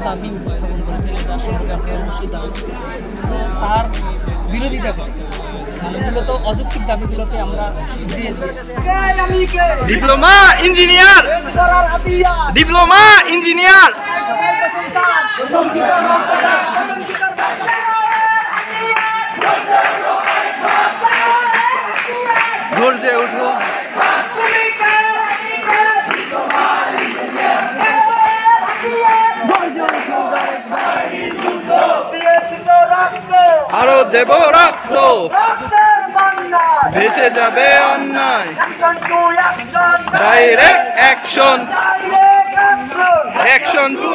দাবি উপস্থাপন করেছিল যার সম্পর্কে আপনারা অবশ্যই জানেন, তার বিরোধিতা করে মূলত অযৌক্তিক দাবিগুলোকে আমরা দিয়ে ডিপ্লোমা ইঞ্জিনিয়ার গর্জে উঠো। আরো দেব রক্ত, ভেসে যাবে অন্যায়। Direct action, action to